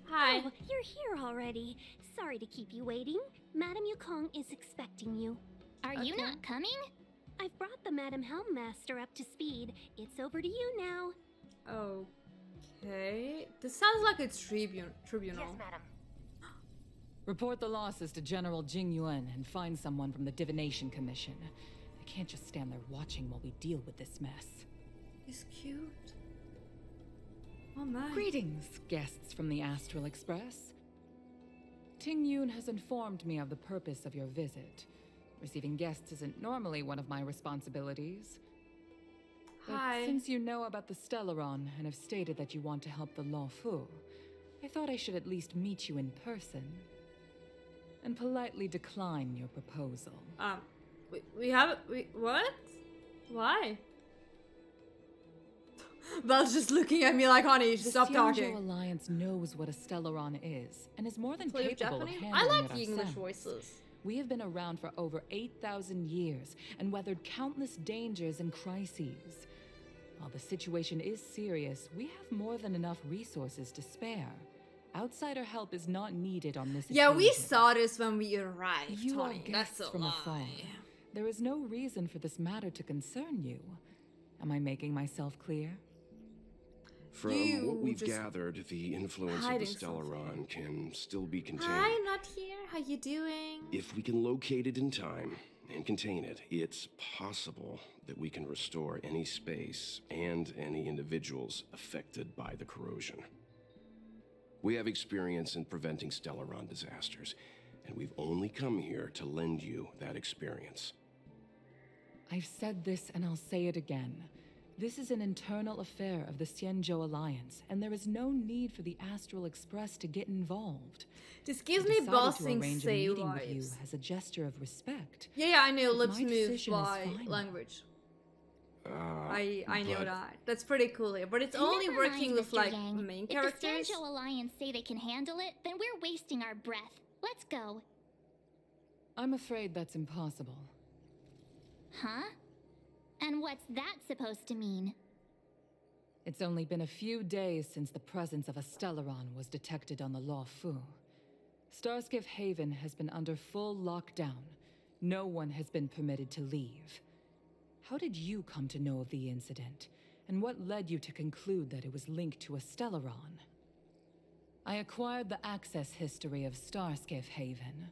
Hi. Oh, you're here already. Sorry to keep you waiting. Madame Yukong is expecting you. Are you not coming? I've brought the Madame Helmmaster up to speed. It's over to you now. Okay. This sounds like a tribunal. Yes, madam. Report the losses to General Jing Yuan and find someone from the Divination Commission. I can't just stand there watching while we deal with this mess. He's cute. Oh my. Greetings, guests from the Astral Express. Ting Yun has informed me of the purpose of your visit. Receiving guests isn't normally one of my responsibilities. But Hi. since you know about the Stellaron and have stated that you want to help the Law Fu, I thought I should at least meet you in person and politely decline your proposal. What? Why? Belle's just looking at me like, honey, stop talking. The Alliance knows what a Stellaron is and is more than Play of capable of Japanese? handling I like it the English ourselves. voices. We have been around for over 8,000 years and weathered countless dangers and crises. While the situation is serious, we have more than enough resources to spare. Outsider help is not needed on this Yeah, we occasion. saw this when we arrived, You are honey. guests That's a from lie. afar. There is no reason for this matter to concern you. Am I making myself clear? From You what we've just gathered, the influence of the hiding Stellaron can still be contained. Hi, I'm not here. How you doing? If we can locate it in time and contain it, it's possible that we can restore any space and any individuals affected by the corrosion. We have experience in preventing Stellaron disasters, and we've only come here to lend you that experience. I've said this and I'll say it again. This is an internal affair of the Xianzhou Alliance, and there is no need for the Astral Express to get involved. This gives I me decided bossing to arrange a say meeting with you vibes. as a gesture of respect. Yeah, I know. But Lips my move decision is by final. language. I know but that. That's pretty cool here, but it's only Never working mind, with Mr. like Yang. main If characters. the Xianzhou Alliance say they can handle it, then we're wasting our breath. Let's go. I'm afraid that's impossible. Huh? And what's that supposed to mean? It's only been a few days since the presence of a Stellaron was detected on the Law Fu. Starskiff Haven has been under full lockdown. No one has been permitted to leave. How did you come to know of the incident? And what led you to conclude that it was linked to a Stellaron? I acquired the access history of Starskiff Haven.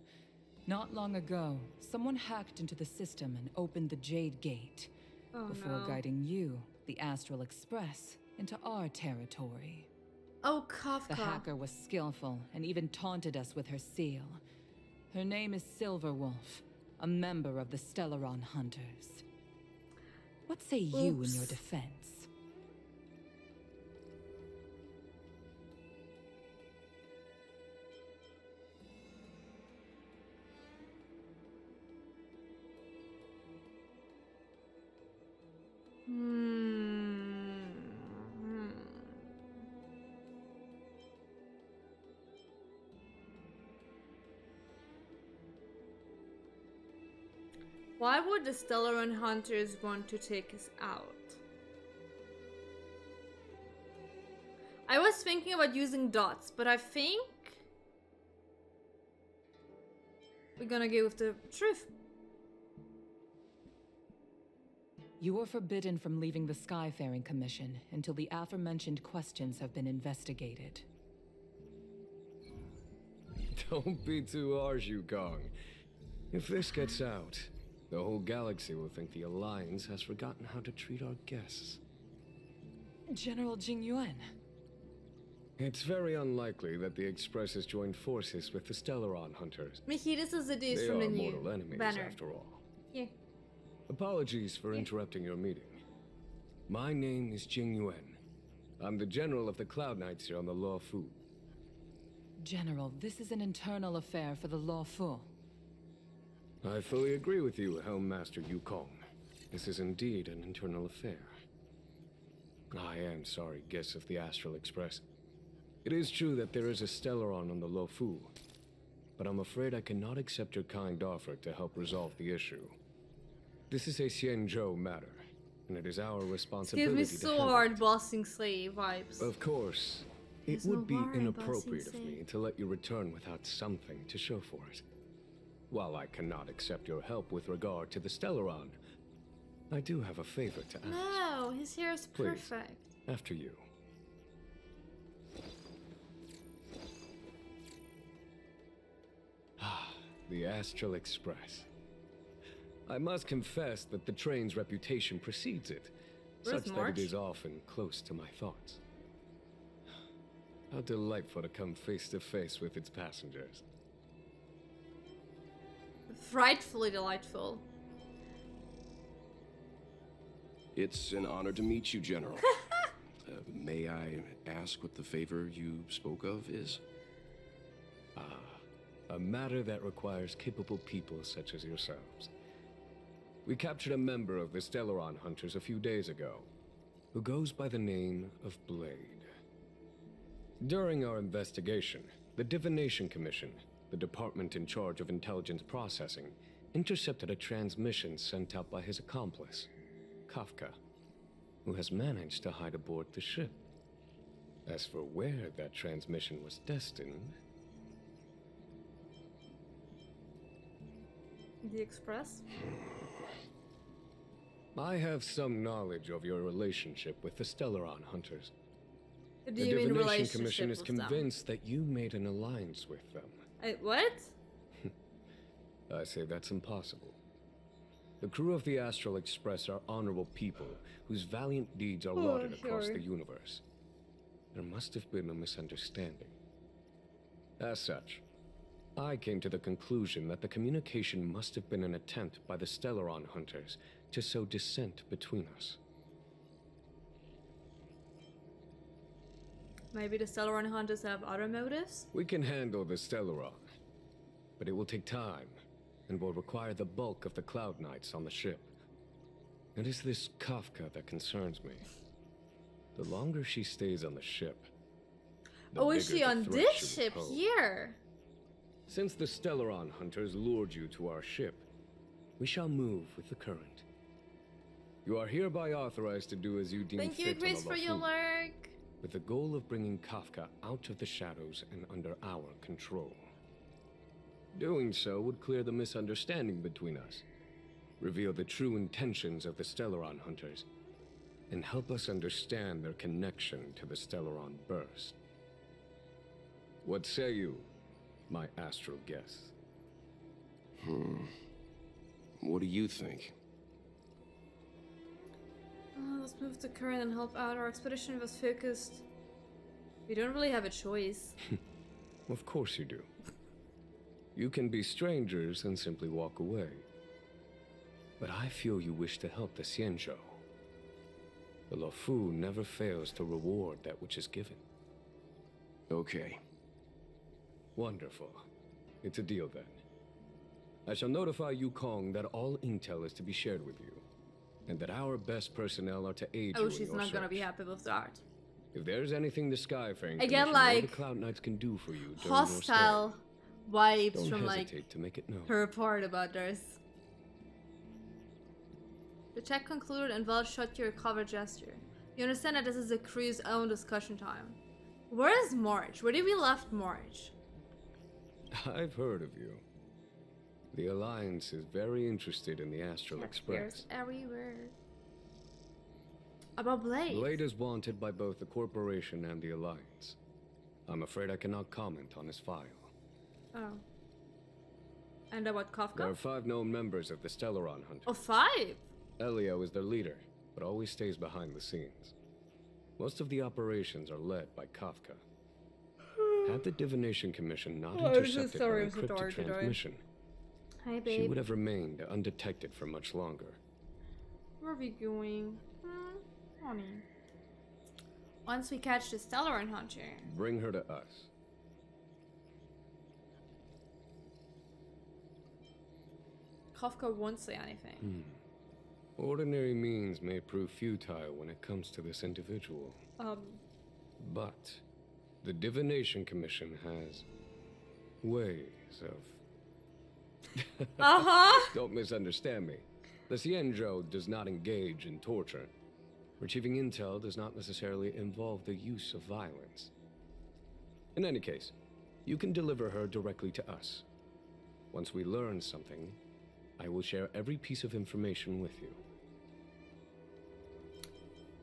Not long ago, someone hacked into the system and opened the Jade Gate, before guiding you, the Astral Express, into our territory. Oh, Kafka. The hacker was skillful and even taunted us with her seal. Her name is Silverwolf, a member of the Stellaron Hunters. What say you in your Oops. defense? Why would the Stellaron Hunters want to take us out? I was thinking about using dots, but I think we're gonna go with the truth. You are forbidden from leaving the Skyfaring Commission until the aforementioned questions have been investigated. Don't be too harsh, Yukong. If this gets out, the whole galaxy will think the Alliance has forgotten how to treat our guests. General Jing Yuan. It's very unlikely that the Express has joined forces with the Stellaron Hunters. Mickey, this is the dudes They from are the new mortal enemies, banner. after all. Yeah. Apologies for interrupting your meeting. My name is Jing Yuan. I'm the general of the Cloud Knights here on the Law Fu. General, this is an internal affair for the Law Fu. I fully agree with you, Helm Master Yukong. This is indeed an internal affair. I am sorry, guests of the Astral Express. It is true that there is a Stellaron on the Lo Fu, but I'm afraid I cannot accept your kind offer to help resolve the issue. This is a Xianzhou matter, and it is our Gives responsibility me to so handle hard it. bossing slave vibes. Of course, It There's no would be worry, inappropriate of Bossy. me to let you return without something to show for it. While I cannot accept your help with regard to the Stellaron, I do have a favor to ask. No, his hair is Please. perfect. After you. Ah, the Astral Express. I must confess that the train's reputation precedes it, Where's such March? that it is often close to my thoughts. How delightful to come face to face with its passengers. Frightfully delightful. It's an honor to meet you, General. May I ask what the favor you spoke of is? A matter that requires capable people such as yourselves. We captured a member of the Stellaron Hunters a few days ago, who goes by the name of Blade. During our investigation, the Divination Commission, the department in charge of intelligence processing, intercepted a transmission sent out by his accomplice, Kafka, who has managed to hide aboard the ship. As for where that transmission was destined... The Express? I have some knowledge of your relationship with the Stellaron Hunters. Do The you mean Divination relationship Commission is with them? convinced that you made an alliance with them. What? I say that's impossible. The crew of the Astral Express are honorable people whose valiant deeds are lauded across sorry. the universe. There must have been a misunderstanding. As such, I came to the conclusion that the communication must have been an attempt by the Stellaron Hunters to sow dissent between us. Maybe the Stellaron Hunters have other motives? We can handle the Stellaron, but it will take time and will require the bulk of the Cloud Knights on the ship. It is this Kafka that concerns me. The longer she stays on the ship, the Oh, is bigger she the on threat this she will ship pose. here? Since the Stellaron Hunters lured you to our ship, we shall move with the current. You are hereby authorized to do as you deem Thank you, fit Chris, on the for your Lafou, lurk. with the goal of bringing Kafka out of the shadows and under our control. Doing so would clear the misunderstanding between us, reveal the true intentions of the Stellaron Hunters, and help us understand their connection to the Stellaron Burst. What say you, my astral guests? What do you think? Let's move the current and help out. Our expedition was focused. We don't really have a choice. Of course you do. You can be strangers and simply walk away. But I feel you wish to help the Xianzhou. The Lafou never fails to reward that which is given. Okay. Wonderful. It's a deal then. I shall notify Yukong that all intel is to be shared with you, and that our best personnel are to aid you Oh, in she's your not gonna be search. happy with that. If there's anything the Skyfaring Again, Commission or like, the Cloud Knights can do for you during Hostile your vibes stay, don't from like hesitate to make it known. her part about this. The check concluded and Val shot your cover gesture. You understand that this is the crew's own discussion time. Where is March? Where did we left March? I've heard of you. The Alliance is very interested in the Astral Express. Here's everywhere. About Blade. Blade is wanted by both the Corporation and the Alliance. I'm afraid I cannot comment on his file. Oh. And about Kafka? There are 5 known members of the Stellaron Hunters. Oh, 5? Elio is their leader, but always stays behind the scenes. Most of the operations are led by Kafka. Had the Divination Commission not Oh, I'm so intercepted sorry, an I'm so encrypted dark today. transmission, Hi, she babe. would have remained undetected for much longer. Where are we going? Honey. Once we catch the Stellaron Hunter. Bring her to us. Kafka won't say anything. Ordinary means may prove futile when it comes to this individual. But the Divination Commission has ways of... Uh-huh. Don't misunderstand me. The Xianzhou does not engage in torture. Retrieving intel does not necessarily involve the use of violence. In any case, you can deliver her directly to us. Once we learn something, I will share every piece of information with you.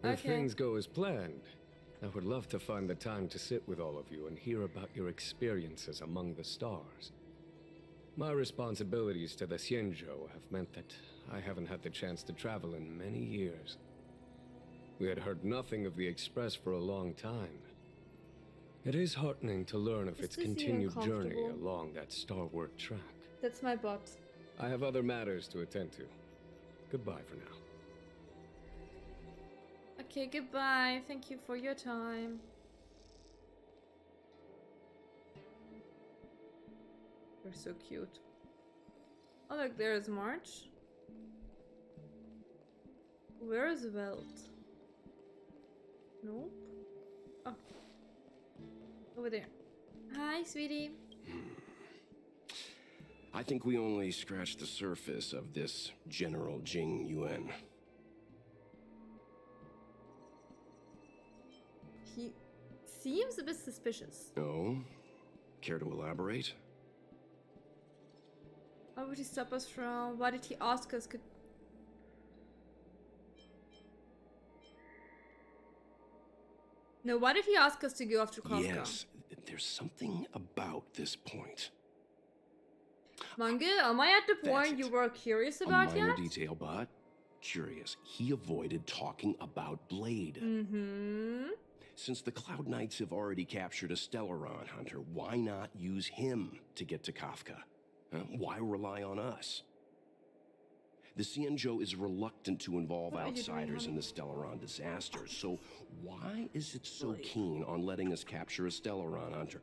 If Okay. things go as planned, I would love to find the time to sit with all of you and hear about your experiences among the stars. My responsibilities to the Xianzhou have meant that I haven't had the chance to travel in many years. We had heard nothing of the Express for a long time. It is heartening to learn of Is its this even continued journey comfortable? along that starward track. That's my butt. I have other matters to attend to. Goodbye for now. Okay, goodbye. Thank you for your time. You're so cute. Oh, look, there's March. Where is Welt? Nope. Oh. Over there. Hi, sweetie. I think we only scratched the surface of this General Jing Yuan. He seems a bit suspicious. No? Care to elaborate? Why would he stop us from? Why did he ask us? No, why did he ask us to go after Kafka? Yes, there's something about this point. Manga, am I at the That's point you it. were curious A about minor yet? detail, but curious. He avoided talking about Blade. Mm-hmm. Since the Cloud Knights have already captured a Stellaron hunter, why not use him to get to Kafka? Huh? Why rely on us? The Xianzhou is reluctant to involve What are you doing, outsiders in honey? the Stellaron disaster, so why is it so keen on letting us capture a Stellaron hunter?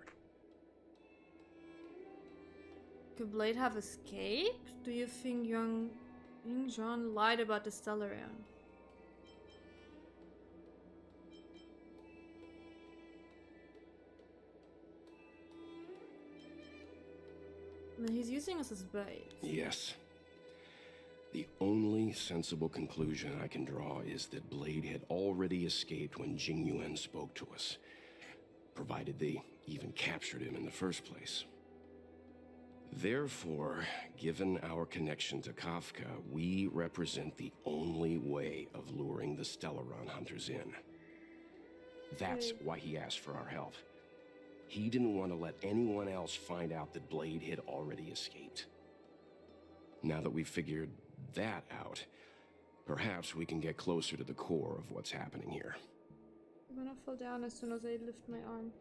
Could Blade have escaped? Do you think young John lied about the Stellaron? I mean, he's using us as bait. Yes. The only sensible conclusion I can draw is that Blade had already escaped when Jing Yuan spoke to us, provided they even captured him in the first place. Therefore, given our connection to Kafka, we represent the only way of luring the Stellaron hunters in. That's why he asked for our help. He didn't want to let anyone else find out that Blade had already escaped. Now that we've figured that out, perhaps we can get closer to the core of what's happening here. I'm gonna fall down as soon as I lift my arm.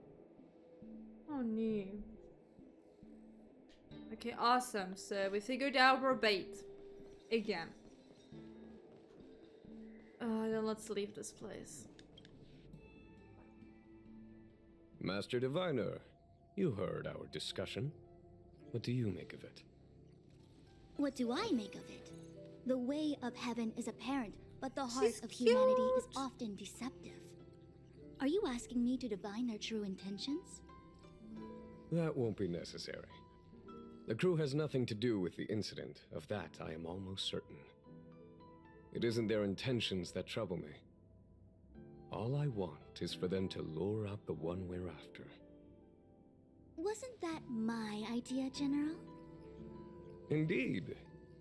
Oh no. Okay, awesome. So we figured out we're bait. Again. Then let's leave this place. Master Diviner, you heard our discussion. What do you make of it? What do I make of it? The way of heaven is apparent, but the heart She's of humanity is cute. often deceptive. Are you asking me to divine their true intentions? That won't be necessary. The crew has nothing to do with the incident. Of that, I am almost certain. It isn't their intentions that trouble me. All I want is for them to lure out the one we're after. Wasn't that my idea, General? Indeed.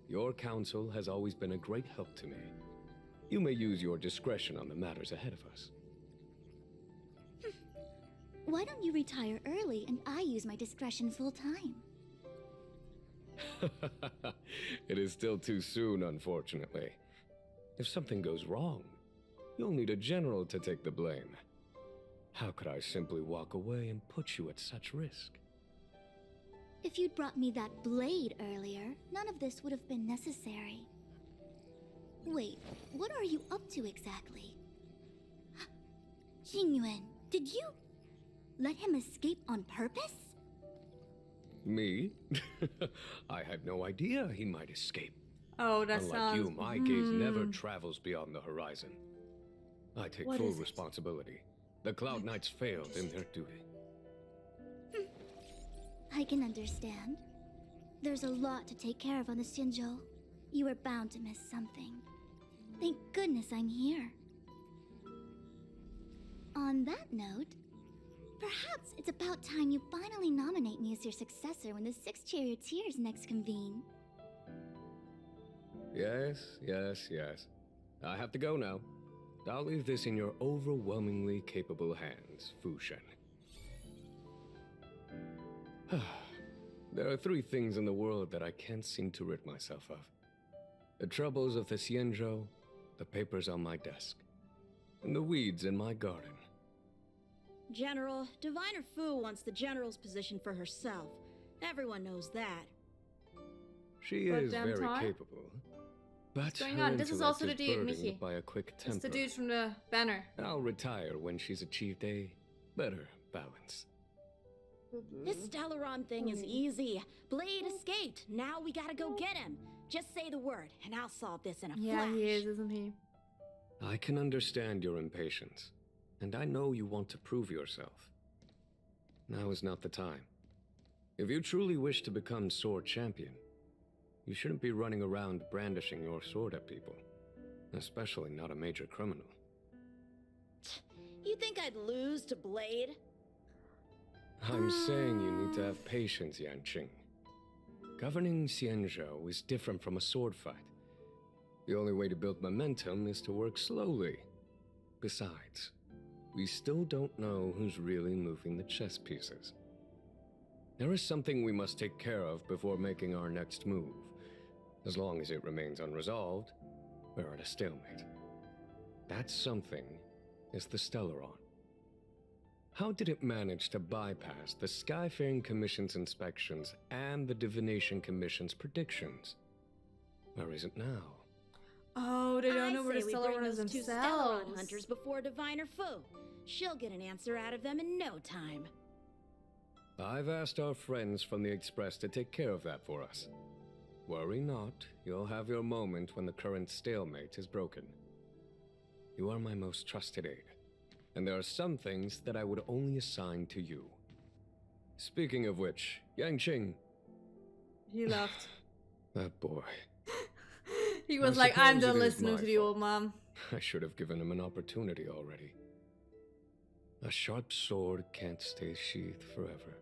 Your counsel has always been a great help to me. You may use your discretion on the matters ahead of us. Why don't you retire early and I use my discretion full time? It is still too soon, unfortunately. If something goes wrong, you'll need a general to take the blame. How could I simply walk away and put you at such risk? If you'd brought me that blade earlier, none of this would have been necessary. Wait, what are you up to exactly? Jingyuan, did you let him escape on purpose? Me? I had no idea he might escape. Oh, that Unlike sounds. you, my gaze never travels beyond the horizon. I take What full is it? responsibility. The Cloud Knights failed in their duty. I can understand. There's a lot to take care of on the Xinzhou. You were bound to miss something. Thank goodness I'm here. On that note, Perhaps it's about time you finally nominate me as your successor when the Six Charioteers next convene. Yes. I have to go now. I'll leave this in your overwhelmingly capable hands, Fu Shen. There are three things in the world that I can't seem to rid myself of. The troubles of the Xianzhou, the papers on my desk, and the weeds in my garden. General, Diviner Fu wants the General's position for herself. Everyone knows that. She For a is damn very time? capable. But What's going her on? This is also the intellect dude, burdened Mickey. by a quick temper. It's the dude from the banner. I'll retire when she's achieved a better balance. This Stellaron thing is easy. Blade escaped. Now we gotta go get him. Just say the word, and I'll solve this in a Yeah, flash. he is, isn't he? I can understand your impatience, and I know you want to prove yourself. Now is not the time. If you truly wish to become sword champion, you shouldn't be running around brandishing your sword at people, especially not a major criminal. You think I'd lose to Blade? I'm saying you need to have patience, Yanqing. Governing Xianzhou is different from a sword fight. The only way to build momentum is to work slowly. Besides, we still don't know who's really moving the chess pieces. There is something we must take care of before making our next move. As long as it remains unresolved, we're at a stalemate. That something is the Stellaron. How did it manage to bypass the Skyfaring Commission's inspections and the Divination Commission's predictions? Where is it now? Oh, they don't know where the I say we bring Stellaron is those two themselves. Stellaron hunters before Diviner Fu. She'll get an answer out of them in no time. I've asked our friends from the Express to take care of that for us. Worry not, you'll have your moment when the current stalemate is broken. You are my most trusted aide, and there are some things that I would only assign to you. Speaking of which, Yanqing, He left. that boy. He was I like, I'm suppose done it is listening my to the fault. old man. I should have given him an opportunity already. A sharp sword can't stay sheathed forever.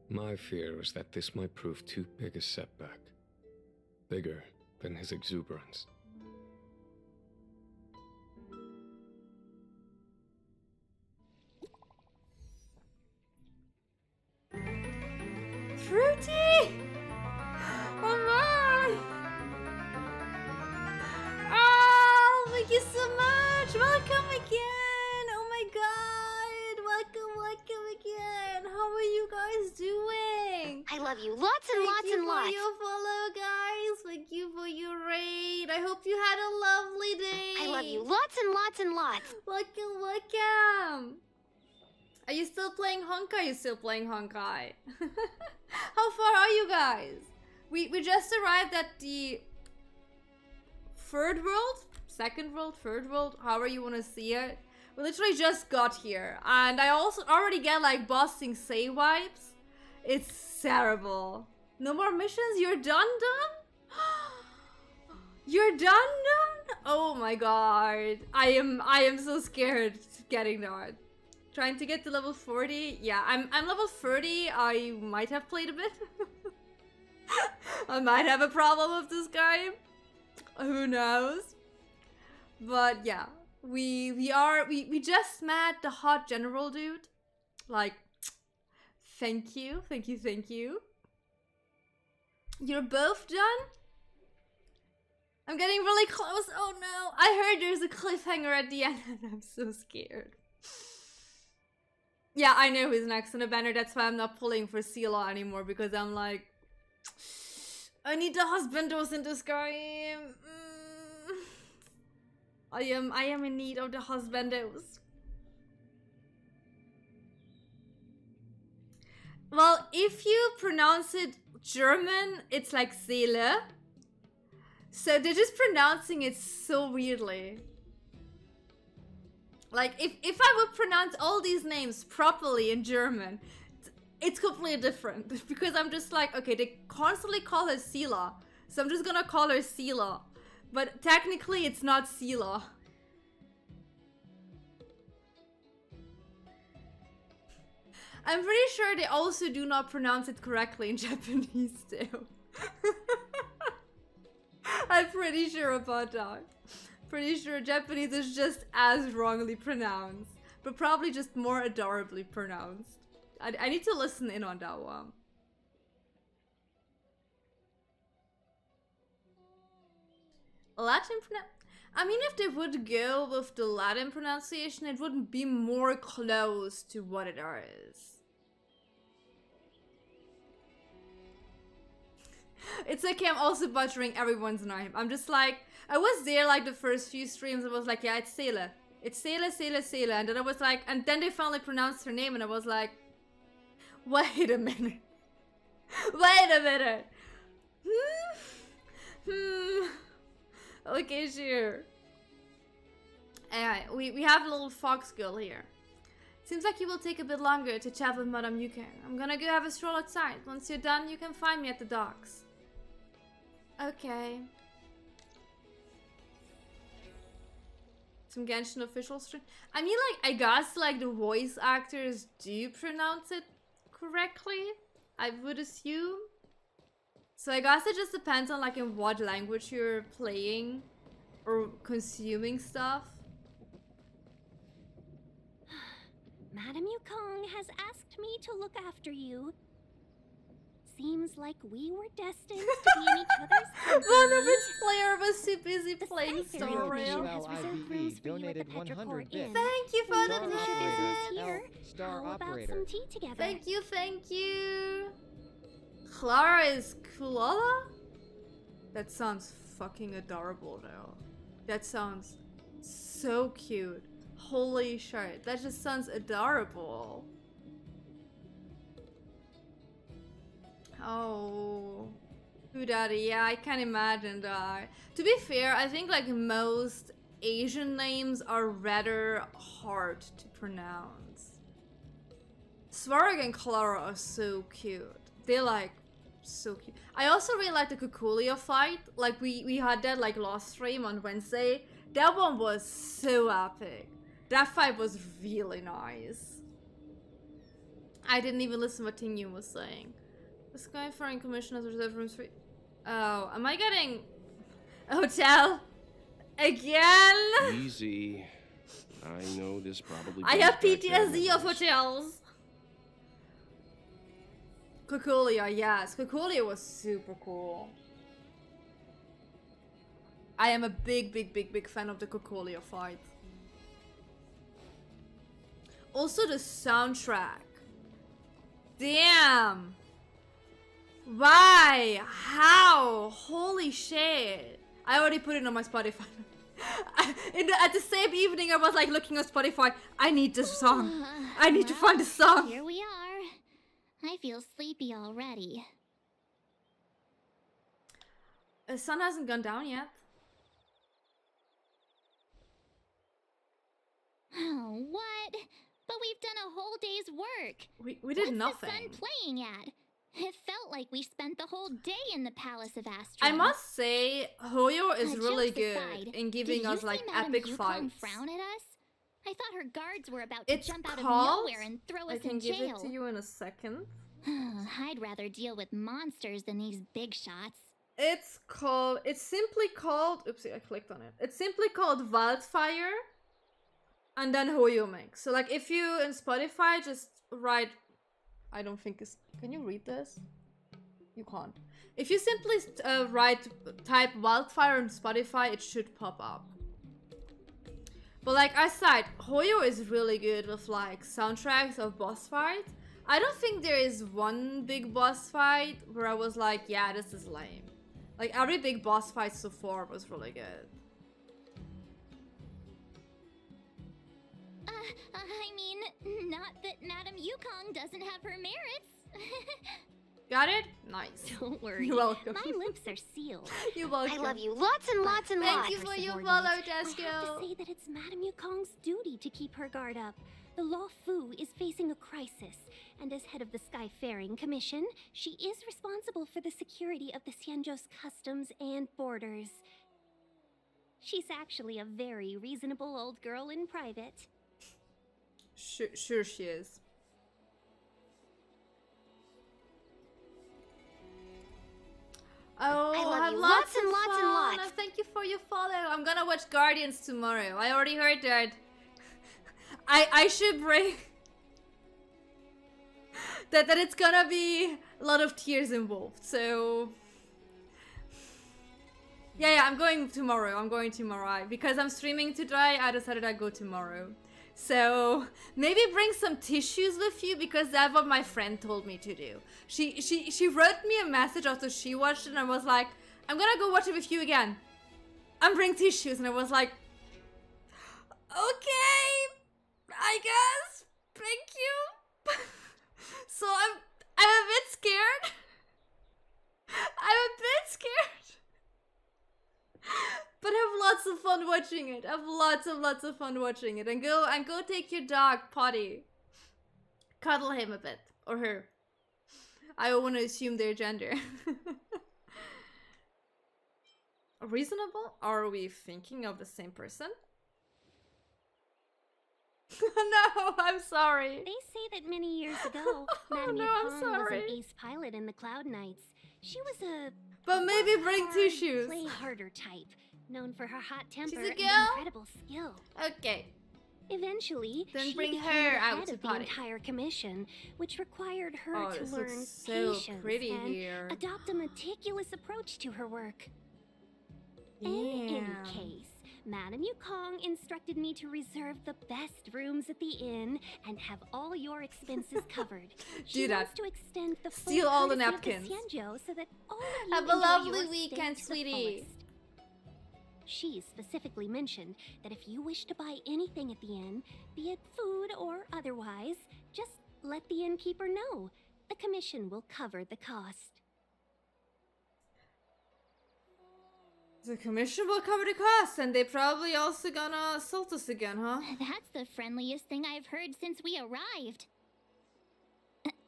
My fear is that this might prove too big a setback. Bigger than his exuberance. Fruity! Oh no! Oh, thank you so much! Welcome again! Oh my god! Welcome again! How are you guys doing? I love you lots and lots Thank and you lots. for your follow, guys! Thank you for your raid! I hope you had a lovely day! I love you lots and lots and lots. Welcome! Are you still playing Honkai? You're still playing Honkai. How far are you guys? We just arrived at the third world? Second world? Third world? However you want to see it. We literally just got here. And I also already get like bossing say vibes. It's terrible. No more missions? You're done? You're done? Oh my god. I am so scared getting that. Trying to get to level 40. Yeah, I'm level 30. I might have played a bit. I might have a problem with this game. Who knows? But yeah, we just met the hot general dude. Like, thank you. You're both done? I'm getting really close. Oh no. I heard there's a cliffhanger at the end and I'm so scared. Yeah, I know who's next on the banner. That's why I'm not pulling for Sela anymore, because I'm like, I need the husbandos in this game. I am in need of the husbandos. Well, if you pronounce it German, it's like Seele. So they're just pronouncing it so weirdly. Like, if I would pronounce all these names properly in German, it's completely different. Because I'm just like, okay, they constantly call her Sela, so I'm just gonna call her Sela. But technically, it's not Sela. I'm pretty sure they also do not pronounce it correctly in Japanese too. I'm pretty sure about that. Pretty sure Japanese is just as wrongly pronounced, but probably just more adorably pronounced. I need to listen in on that one. Latin I mean, if they would go with the Latin pronunciation, it wouldn't be more close to what it is. It's okay, I'm also butchering everyone's name. I'm just like, I was there like the first few streams, I was like, yeah, it's Seele. It's Seele, Seele, Seele. And then I was like, and then they finally pronounced her name and I was like, wait a minute. Wait a minute. Okay, sure. Anyway, we have a little fox girl here. Seems like you will take a bit longer to chat with Madame Yukon. I'm gonna go have a stroll outside. Once you're done, you can find me at the docks. Okay. Some Genshin official stream. I mean, like, I guess, like, the voice actors do pronounce it correctly, I would assume. So I guess it just depends on, like, in what language you're playing or consuming stuff. Madame Yukong has asked me to look after you. Seems like we were destined to be in each other's company. One of its player was too busy The playing Sky Fairy Star Commission Rail. has reserved rooms for you at the donated Petrichor 100 Inn. bits. Thank you for Star the Since your operator. business tip. here, Star how about operator. some tea together? Thank you, thank you. Clara is Kulala? That sounds fucking adorable though. That sounds so cute. Holy shit, that just sounds adorable. Oh, Daddy, yeah, I can imagine that. To be fair, I think like most Asian names are rather hard to pronounce. Svarog and Clara are so cute. They're like so cute. I also really like the Kukulia fight. Like we had that like last stream on Wednesday. That one was so epic. That fight was really nice. I didn't even listen what Ting Yun was saying. The Skyfaring Commission has reserved rooms for... Oh, am I getting a hotel? Again? Easy. I know this probably... I have brings back bad PTSD of memories. hotels. Kukulia, yes. Kukulia was super cool. I am a big fan of the Kukulia fight. Also the soundtrack. Damn. Why? How? Holy shit. I already put it on my Spotify. At the same evening I was like looking at Spotify. I need this song. I need to find a song. Here we are. I feel sleepy already. The sun hasn't gone down yet. Oh, what? But we've done a whole day's work. We did What's nothing. the sun playing at? It felt like we spent the whole day in the Palace of Astron. I must say, Hoyo is really Jokes good aside, in giving did us you like see Madame epic Yukong fights. frown at us? I thought her guards were about to It's jump out of called... nowhere and throw I us can in give jail. it to you in a second. I'd rather deal with monsters than these big shots. It's simply called, oopsie, I clicked on it. It's simply called Wildfire and then Hoyo Mix. So like if you in Spotify just write, I don't think it's, can you read this? You can't. If you simply type Wildfire on Spotify, it should pop up. But like I said, Hoyo is really good with like soundtracks of boss fights. I don't think there is one big boss fight where I was like, yeah, this is lame. Like every big boss fight so far was really good. I mean, not that Madame Yukong doesn't have her merits. Got it? Nice. Don't worry. You're welcome. My lips are sealed. You're welcome. I love you lots and lots and Thank lots. you for your subordinates. follow, I have to Desco. say that it's Madame Yukong's duty to keep her guard up. The Law Fu is facing a crisis, and as head of the Skyfaring Commission, she is responsible for the security of the Xianzhou's customs and borders. She's actually a very reasonable old girl in private. Sure she is. Have you. lots and of lots fun. and lots. Thank you for your follow. I'm gonna watch Guardians tomorrow. I already heard that. I should bring that it's gonna be a lot of tears involved. So yeah, I'm going tomorrow. Because I'm streaming today. I decided I'd go tomorrow. So maybe bring some tissues with you, because that's what my friend told me to do. She wrote me a message after she watched it and I was like, I'm gonna go watch it with you again. And bring tissues, and I was like, okay, I guess. Thank you. So I'm a bit scared. But have lots of fun watching it. Have lots of fun watching it. And go take your dog potty. Cuddle him a bit. Or her. I don't want to assume their gender. Reasonable? Are we thinking of the same person? No, I'm sorry. They say that many years ago, Madame no, I'm Yukong was sorry. an ace pilot in the Cloud Knights. She was a But maybe bring hard, tissues. play harder type, known for her hot temper She's a and girl? incredible skill. Okay. Eventually, Then she bring became her the out head to of the potty. entire commission, which required her Oh, to this learn looks so patience pretty and here. adopt a meticulous approach to her work. Yeah. In any case, Madame Yukong instructed me to reserve the best rooms at the inn and have all your expenses covered. She Do wants that. to extend the full Steal all the courtesy of napkins. Xianzhou so that all of you Have a enjoy lovely your weekend, stay to the sweetie. fullest. She specifically mentioned that if you wish to buy anything at the inn, be it food or otherwise, just let the innkeeper know. The commission will cover the cost. The commission will cover the costs, and they probably also gonna assault us again, huh? That's the friendliest thing I've heard since we arrived.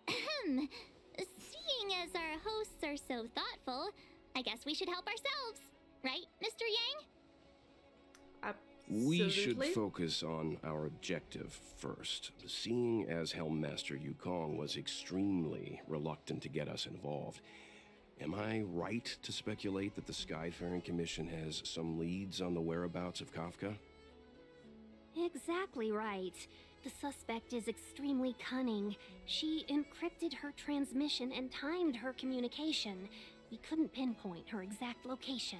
Ahem. Seeing as our hosts are so thoughtful, I guess we should help ourselves. Right, Mr. Yang? We should Absolutely. focus on our objective first. Seeing as Helmmaster Yukong was extremely reluctant to get us involved, am I right to speculate that the Skyfaring Commission has some leads on the whereabouts of Kafka? Exactly right. The suspect is extremely cunning. She encrypted her transmission and timed her communication. We couldn't pinpoint her exact location.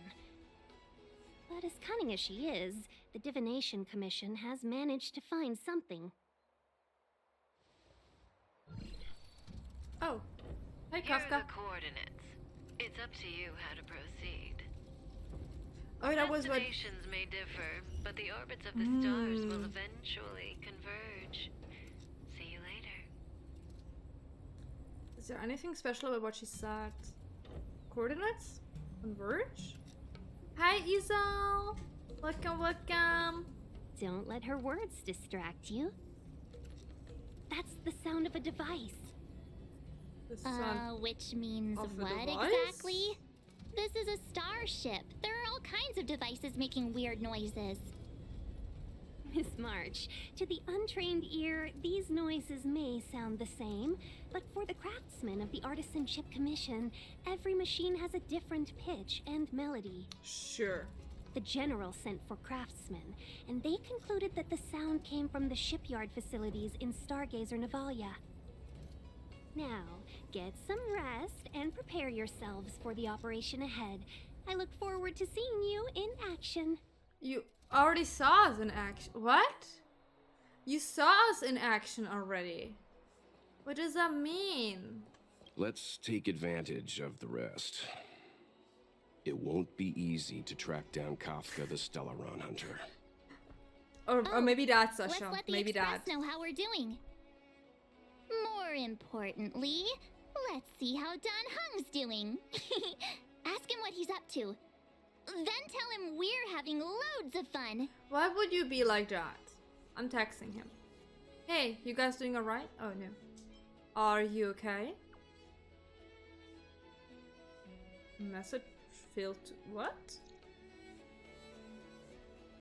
But as cunning as she is, the Divination Commission has managed to find something. Oh. Hey, Here are Kafka. the coordinates. It's up to you how to proceed. Oh, that was what... Destinations may differ, but the orbits of the stars will eventually converge. See you later. Is there anything special about what she said? Coordinates? Converge? Hi, Isal! Welcome. Don't let her words distract you. That's the sound of a device. The sun. Which means Of the what device? exactly? This is a starship. There are all kinds of devices making weird noises. Miss March, to the untrained ear, these noises may sound the same, but for the craftsmen of the Artisanship Commission, every machine has a different pitch and melody. Sure. The General sent for craftsmen, and they concluded that the sound came from the shipyard facilities in Stargazer Navalia. Now, get some rest and prepare yourselves for the operation ahead. I look forward to seeing you in action. You already saw us in action. What? You saw us in action already. What does that mean? Let's take advantage of the rest. It won't be easy to track down Kafka the Stellaron Hunter. Or maybe that's Let's Sasha. let the Maybe Express that. know how we're doing. More importantly, let's see how Don Hung's doing. Ask him what he's up to. Then tell him we're having loads of fun. Why would you be like that? I'm texting him. Hey, you guys doing alright? Oh no. Are you okay? Message failed to... What?